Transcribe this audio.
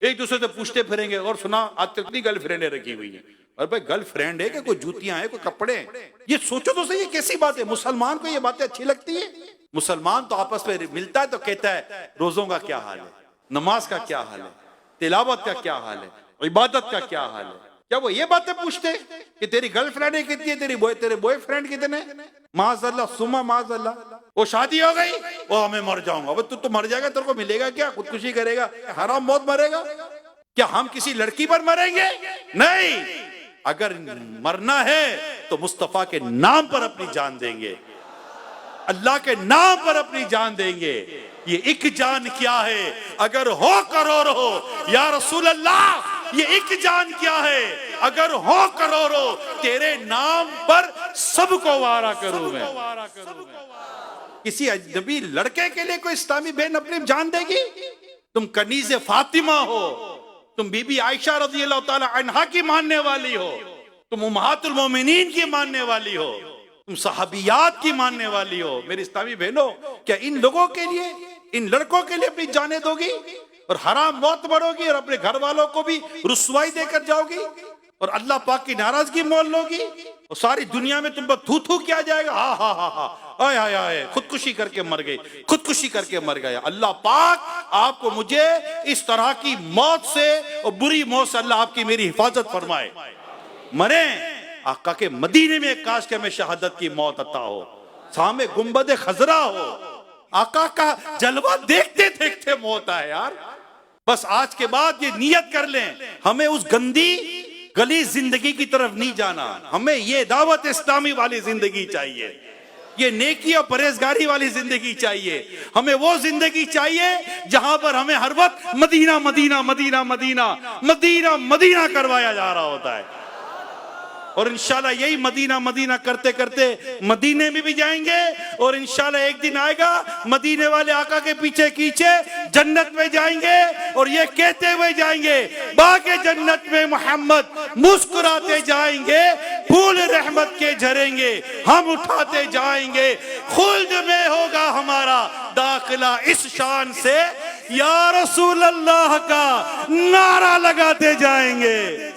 एक दूसरे से पूछते फिरेंगे, और सुना आज तक कितनी गर्लफ्रेंडें रखी हुई हैं। और भाई गर्लफ्रेंड है कि कोई जूतियां हैं, कोई कपड़े हैं? ये सोचो तो सही, ये कैसी बात है? मुसलमान को ये बातें अच्छी लगती है? मुसलमान तो आपस में मिलता है तो कहता है रोजों का क्या हाल है, नमाज का क्या हाल है, तिलावत का क्या हाल है, इबादत का क्या हाल है। क्या वो ये बातें पूछते कि तेरी गर्लफ्रेंड कितनी है, तेरे बॉयफ्रेंड कितने? माज़अल्लाह सुमा माज़अल्लाह, वो शादी हो गई, वो मैं मर जाऊंगा। अब तू तो मर जाएगा, तेरे को मिलेगा क्या? खुदकुशी करेगा, हराम मौत मरेगा क्या? हम किसी लड़की पर मरेंगे? नहीं, अगर मरना है तो मुस्तफा के नाम पर अपनी जान देंगे, अल्लाह के नाम पर अपनी जान देंगे। ये एक जान क्या है, अगर हो करोड़ों हो या रसूल अल्लाह। ये एक जान क्या है, अगर हो करोड़ों, तेरे नाम पर सबको वारा करूं मैं। किसी अजनबी लड़के के लिए कोई इस्लामी बहन अपनी जान देगी? तुम कनीज़े फातिमा हो, तुम बीबी आयशा रज़ी अल्लाह ताला अन्हा की मानने वाली हो, तुम उम्महातुल मोमिनीन की मानने वाली हो, तुम सहाबियात की मानने वाली हो। मेरी इस्लामी बहनों, क्या इन लोगों के लिए, इन लड़कों के लिए अपनी जानें दोगी और हराम मौत मरोगी और अपने घर वालों को भी रुसवाई देकर जाओगी और अल्लाह पाक की नाराजगी मोल लोगी और सारी दुनिया में तुम पर थू थू किया जाएगा? हा हा हा हा, आय आय आय, खुदकुशी करके मर गए, खुदकुशी करके मर गया। अल्लाह पाक आपको मुझे इस तरह की मौत से और बुरी मौत से अल्लाह आपकी मेरी हिफाजत फरमाए। मरे आका के मदीने में, काश के हमें शहादत की मौत अता हो, सामने गुंबद खजरा हो, आका का जलवा देखते देखते मौत आए यार। बस आज के बाद ये नियत कर लें, हमें उस गंदी गली जिंदगी की तरफ नहीं जाना। हमें ये दावत इस्लामी वाली जिंदगी चाहिए, ये नेकी और परहेजगारी वाली जिंदगी चाहिए। हमें वो जिंदगी चाहिए जहां पर हमें हर वक्त Medina Medina Medina Medina Medina Medina करवाया जा रहा होता है। और इंशाल्लाह यही मदीना मदीना करते करते मदीने में भी जाएंगे और इंशाल्लाह एक दिन आएगा मदीने वाले आका के पीछे पीछे जन्नत में जाएंगे और ये कहते हुए जाएंगे, बागे जन्नत में मोहम्मद मुस्कुराते जाएंगे, फूल रहमत के झरेंगे, हम उठाते जाएंगे, खुल्द में होगा हमारा दाखिला, इस शान से या रसूल अल्लाह का नारा लगाते जाएंगे।